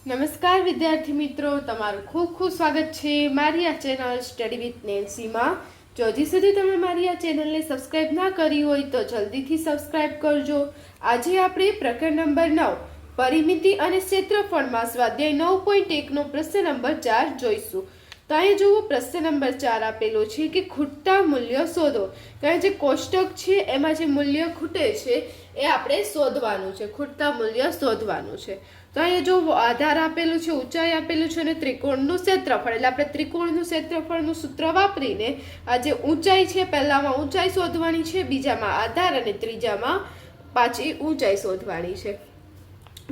નમસ્કાર વિદ્યાર્થી મિત્રો, તમારું ખૂબ ખૂબ સ્વાગત છે મારી આ ચેનલ સ્ટડી વિથ નેન્સીમાં. જો હજી સુધી તમે મારી આ ચેનલને સબસ્ક્રાઇબ ના કરી હોય તો જલ્દીથી સબસ્ક્રાઇબ કરજો. આજે આપણે પ્રકરણ નંબર 9 પરિમિતિ અને ક્ષેત્રફળમાં સ્વાધ્યાય 9.1 નો પ્રશ્ન નંબર 4 જોઈશું. તો અહીં જુઓ, પ્રશ્ન નંબર 4 આપેલો છે કે ખૂટતા મૂલ્ય શોધો. કારણ જે કોષ્ટક છે એમાં જે મૂલ્ય ખૂટે છે એ આપણે શોધવાનું છે, ખૂટતા મૂલ્ય શોધવાનું છે. તો અહીંયા જો આધાર આપેલું છે, ઊંચાઈ આપેલું છે અને ત્રિકોણનું ક્ષેત્રફળ. એટલે આપણે ત્રિકોણનું ક્ષેત્રફળનું સૂત્ર વાપરીને આ જે ઊંચાઈ છે, પહેલામાં ઊંચાઈ શોધવાની છે, બીજામાં આધાર અને ત્રીજામાં પાછી ઊંચાઈ શોધવાની છે.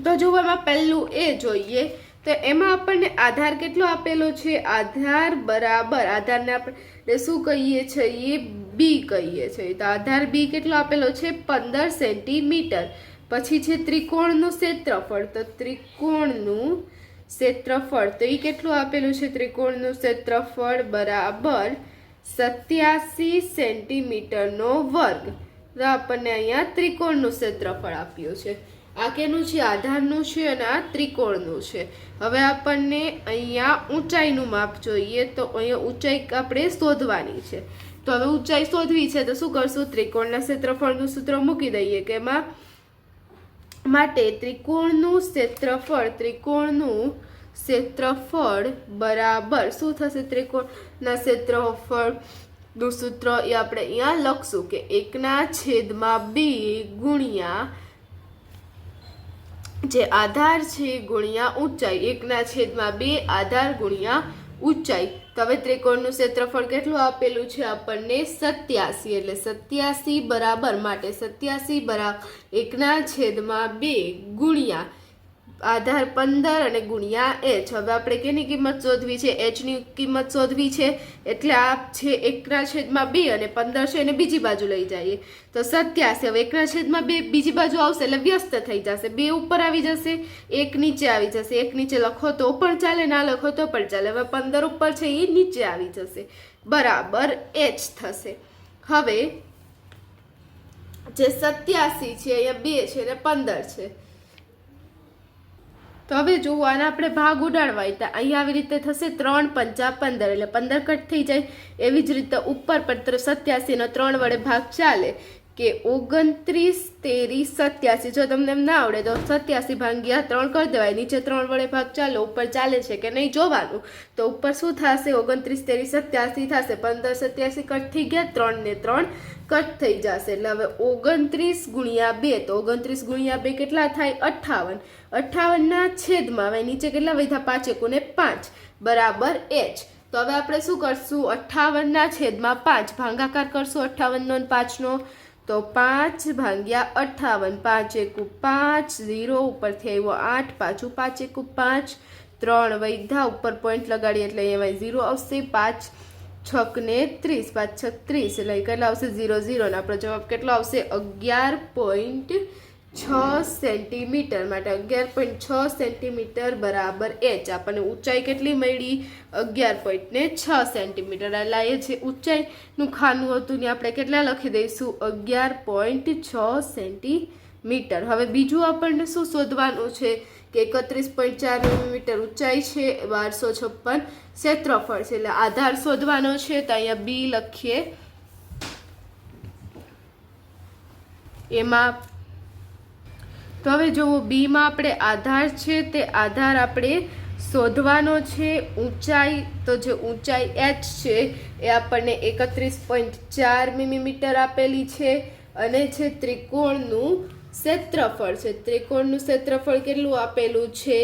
તો જો એમાં પહેલું એ જોઈએ તો એમાં આપણને આધાર કેટલો આપેલો છે? આધાર બરાબર આધારને આપણે શું કહીએ છીએ? બી કહીએ છીએ. તો આધાર બી કેટલો આપેલો છે? 15 સેન્ટીમીટર. પછી છે ત્રિકોણનું ક્ષેત્રફળ. તો ત્રિકોણનું ક્ષેત્રફળ તો એ કેટલું આપેલું છે? ત્રિકોણનું ક્ષેત્રફળ બરાબર 87 સેન્ટીમીટરનો વર્ગ. તો આપણને અહીંયા ત્રિકોણનું ક્ષેત્રફળ આપ્યું છે. આ કેનું છે? આધારનું છે અને આ ત્રિકોણનું છે. હવે આપણને અહીંયા ઊંચાઈનું માપ જોઈએ. તો અહીંયા ઊંચાઈ આપણે શોધવાની છે. તો હવે ઊંચાઈ શોધવી છે તો શું કરશું? ત્રિકોણના ક્ષેત્રફળનું સૂત્ર મૂકી દઈએ કે એમાં માટે ત્રિકોણનું ક્ષેત્રફળ બરાબર શું થશે? ત્રિકોણના ક્ષેત્રફળનું સૂત્ર એ આપણે અહીંયા લખશું કે 1/2 ગુણ્યા જે આધાર છે ગુણ્યા ઊંચાઈ. 1/2 આધાર ગુણ્યા ઊંચાઈ. તો હવે ત્રિકોણનું ક્ષેત્રફળ કેટલું આપેલું છે આપણને? 87. એટલે 87 બરાબર માટે 87 બરાબર 1/2 ગુણ્યા આધાર 15 અને ગુણ્યા h. હવે આપણે કેની કિંમત શોધવી છે? h ની કિંમત શોધવી છે. એટલે આ છે 1/2 અને 15 છે એને બીજી બાજુ લઈ જઈએ તો 87. હવે 1/2 બીજી બાજુ આવશે એટલે વ્યસ્ત થઈ જશે. 2 ઉપર આવી જશે, 1 નીચે આવી જશે. 1 નીચે લખો તો પણ ચાલે, ના લખો તો પણ ચાલે. હવે 15 ઉપર છે એ નીચે આવી જશે બરાબર h થશે. હવે જે 87 છે અહીંયા 2 છે અને 15 છે. તો હવે જુઓ, આને આપણે ભાગ ઉડાડવા હોય તો અહીંયા આવી રીતે થશે 3 5 15 એટલે 15 કટ થઈ જાય. એવી જ રીતે ઉપર પર 87 નો 3 વડે ભાગ ચાલે કે 29 13 87. જો તમને એમ ના આવડે તો 87 ભાગ્યા 3 કરી દેવાય. નીચે 3 વડે ભાગ ચાલે, ઉપર ચાલે છે કે નહીં જોવાનું. તો ઉપર શું થશે? 29 13 87 થશે. 15 87 કટ થઈ ગયા, 3 ને 3 કટ થઈ જશે. એટલે હવે 29 ગુણ્યા 2. તો 29 ગુણ્યા 2 કેટલા થાય? 58. 58 ના છેદમાં હવે નીચે કેટલા વધ્યા? 5 એકુને 5 બરાબર h. તો હવે આપણે શું કરશું? 58 ના છેદમાં 5 ભાગાકાર કરશું 58 નો અને 5 નો. તો 5 ભાગ્યા 58. 5 એકુ 5, 0 ઉપરથી આવ્યો 8, પાછું 5 એકુ 5, 3 વધ્યા, ઉપર પોઈન્ટ લગાડીએ એટલે એમાં 0 આવશે. 5 6 ને 30, 5 6 30 એટલે કેટલા આવશે? 0 0. અને આપણો જવાબ કેટલો આવશે? 11.6 સેન્ટીમીટર. માટે 11.6 સેન્ટીમીટર બરાબર h. આપણને ઊંચાઈ કેટલી મળી? 11.6 સેન્ટીમીટર. એટલે એ છે ઊંચાઈનું ખાનું હતું ને આપણે કેટલા લખી દઈશું? 11.6 સેન્ટીમીટર. હવે બીજું આપણને શું શોધવાનું છે કે 31.4 મિલીમીટર ઊંચાઈ છે, 1256 ક્ષેત્રફળ છે. એટલે આધાર શોધવાનો છે. તો અહીંયા બી લખીએ. એમાં તો હવે જુઓ, બીમાં આપણે આધાર છે તે આધાર આપણે શોધવાનો છે. ઊંચાઈ તો જે ઊંચાઈ h છે એ આપણને 31.4 મિલીમીટર આપેલી છે. અને છે ત્રિકોણનું ક્ષેત્રફળ છે. ત્રિકોણનું ક્ષેત્રફળ કેટલું આપેલું છે?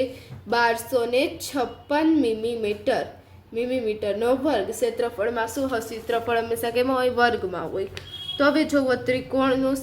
1256 મિલીમીટરનો વર્ગ. ક્ષેત્રફળમાં શું હશે? ક્ષેત્રફળ હંમેશા કેમાં હોય? વર્ગમાં હોય. તો હવે જુઓ, ત્રિકોણનું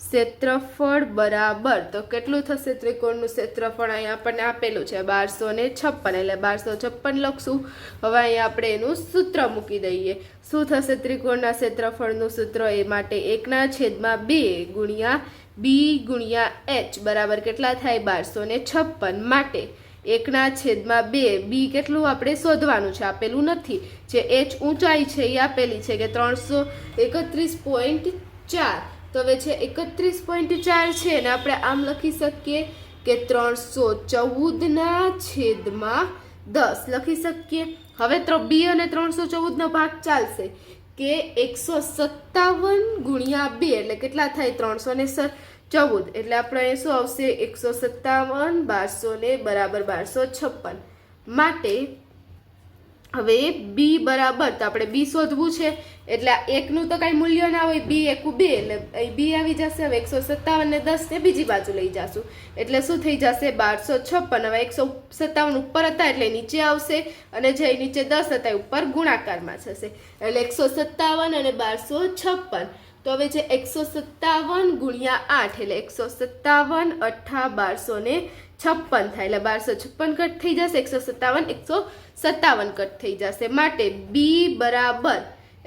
ક્ષેત્રફળ બરાબર તો કેટલું થશે? ત્રિકોણનું ક્ષેત્રફળ અહીંયા આપણને આપેલું છે 1256 એટલે 1256 લખશું. હવે અહીંયા આપણે એનું સૂત્ર મૂકી દઈએ. શું થશે? ત્રિકોણના ક્ષેત્રફળનું સૂત્ર એ માટે 1/2 ગુણ્યા બી ગુણ્યા h બરાબર કેટલા થાય? 1256. માટે 1/2 બી કેટલું આપણે શોધવાનું છે, આપેલું નથી. જે h ઊંચાઈ છે એ આપેલી છે કે 331.4 તો હવે છે 31.4 છે અને આપણે આમ લખી શકીએ કે 314/10 લખી શકીએ. હવે બી અને 314 નો ભાગ ચાલશે કે 157 ગુણ્યા 2 એટલે કેટલા થાય 314 એટલે આપણે શું આવશે 157 1200 બરાબર 1256 માટે હવે બી બરાબર તો આપણે બી શોધવું છે એટલે એકનું તો કઈ મૂલ્ય ના હોય બી એકું 2 એટલે બી આવી જશે. હવે 157 ને 10 ને બીજી બાજુ લઈ જશું એટલે શું થઈ જશે 1256. હવે 157 ઉપર હતા એટલે નીચે આવશે અને જે નીચે 10 હતા એ ઉપર ગુણાકારમાં થશે એટલે 157 અને 1256. તો હવે જે 157 ગુણ્યા 8 એટલે 157 8 1256 થાય એટલે 1256 કટ થઈ જશે 157 કટ થઈ જશે માટે બી બરાબર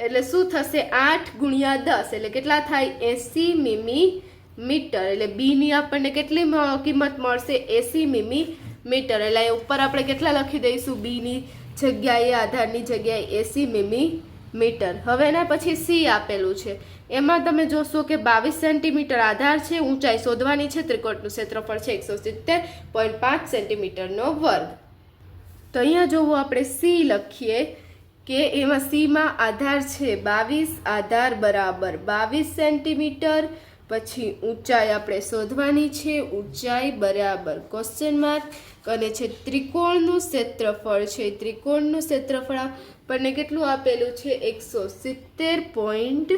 એટલે શું થશે 8 ગુણ્યા 10 એટલે કેટલા થાય 80 મિલીમીટર એટલે બી ની આપણને કેટલી કિંમત મળશે 80 મિલીમીટર એટલે ઉપર આપણે કેટલા લખી દઈશું બી ની જગ્યાએ આધારની જગ્યાએ 80 મિલીમીટર. હવે એના પછી સી આપેલું છે એમાં તમે જોશો કે 22 સેન્ટીમીટર આધાર છે, ઊંચાઈ શોધવાની છે, ત્રિકોણનું ક્ષેત્રફળ છે 170.5 સેન્ટીમીટરનો વર્ગ. તો અહીંયા જોવું આપણે સી લખીએ કે એમાં સીમાં આધાર છે 22 આધાર બરાબર 22 સેન્ટીમીટર. પછી ઊંચાઈ આપણે શોધવાની છે ઊંચાઈ બરાબર ક્વેશ્ચન માર્ક અને છે ત્રિકોણનું ક્ષેત્રફળ છે ત્રિકોણનું ક્ષેત્રફળ આપણને કેટલું આપેલું છે 170.5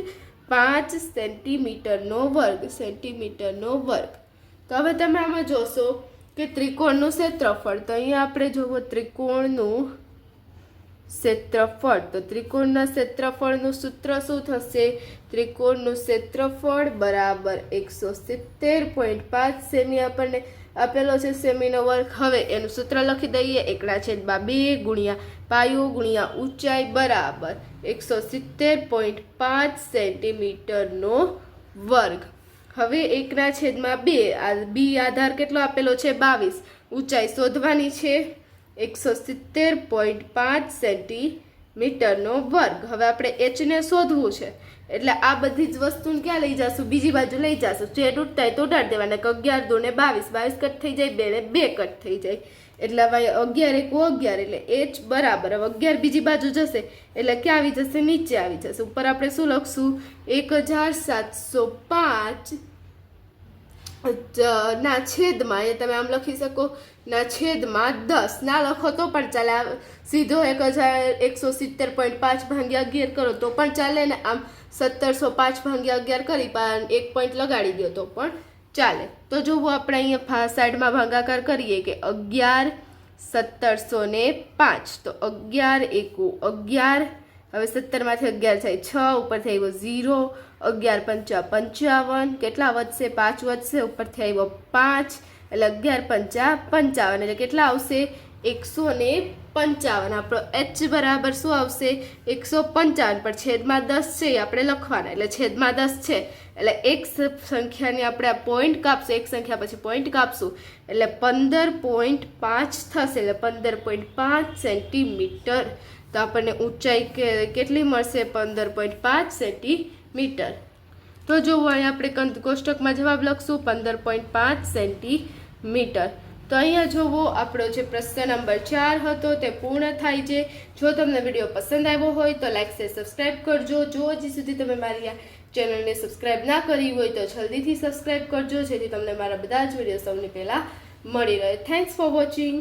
સેન્ટીમીટરનો વર્ગ તો હવે તમે આમાં જોશો કે ત્રિકોણનું ક્ષેત્રફળ તો અહીંયા આપણે જોવો ત્રિકોણનું ક્ષેત્રફળ તો ત્રિકોણના ક્ષેત્રફળનું સૂત્ર શું થશે ત્રિકોણનું ક્ષેત્રફળ બરાબર 170.5 સેમી આપણને આપેલો છે સેમીનો વર્ગ. હવે એનું સૂત્ર લખી દઈએ 1/2 ગુણ્યા પાયો ગુણ્યા ઊંચાઈ બરાબર 170.5 સેન્ટીમીટરનો વર્ગ. હવે 1/2 બી આધાર કેટલો આપેલો છે 22 ઊંચાઈ શોધવાની છે 170.5 સેન્ટીમીટરનો વર્ગ. હવે આપણે એચ ને શોધવું છે એટલે આ બધી જ વસ્તુને ક્યાં લઈ જશું બીજી બાજુ લઈ જશું જે તૂટતા તો ઉડાડી દેવાના 11 2 ને 22 કટ થઈ જાય 2 ને 2 કટ થઈ જાય એટલે હવે 11 1 11 એટલે એચ બરાબર હવે 11 બીજી બાજુ જશે એટલે ક્યાં આવી જશે નીચે આવી જશે. ઉપર આપણે શું લખશું 1705 ના છેદમાં એ તમે આમ લખી શકો ના છેદમાં 10 ના લખો તો પણ ચાલે સીધો 1170.5 ભાગ્યા 11 કરો તો પણ ચાલે ને આમ 1705 ભાગ્યા 11 કરી પણ 1 પોઈન્ટ લગાડી દો તો પણ ચાલે. તો જોવું આપણે અહીંયા સાઈડમાં ભાગાકાર કરીએ કે 11 1705 તો 11 1 11 હવે 17 માંથી 11 થાય 6 ઉપરથી આવ્યો 0 11 5 55 કેટલા વધશે 5 વધશે ઉપરથી આવ્યો 5 એટલે 11 5 55 એટલે કેટલા આવશે 155. આપણો એચ બરાબર શું આવશે 155 પર છેદમાં 10 છે આપણે લખવાના એટલે છેદમાં 10 છે એટલે એક સંખ્યાની આપણે પોઈન્ટ કાપશું એક સંખ્યા પછી પોઈન્ટ કાપશું એટલે 15.5 થશે એટલે 15.5 સેન્ટીમીટર. તો આપણને ઊંચાઈ કેટલી મળશે 15.5 સેન્ટીમીટર. તો જોવો અહીંયા આપણે કોષ્ટકમાં જવાબ લખશું 15.5 સેન્ટીમીટર. તો અહીંયા જોવો આપણો જે પ્રશ્ન નંબર 4 હતો તે પૂર્ણ થાય છે. જો તમને વિડીયો પસંદ આવ્યો હોય તો લાઈક શેર સબસ્ક્રાઈબ કરજો. જો હજી સુધી તમે મારી આ ચેનલને સબસ્ક્રાઈબ ના કરી હોય તો જલ્દીથી સબસ્ક્રાઈબ કરજો જેથી તમને મારા બધા જ વિડીયો સૌથી પહેલાં મળી રહે. Thanks for watching.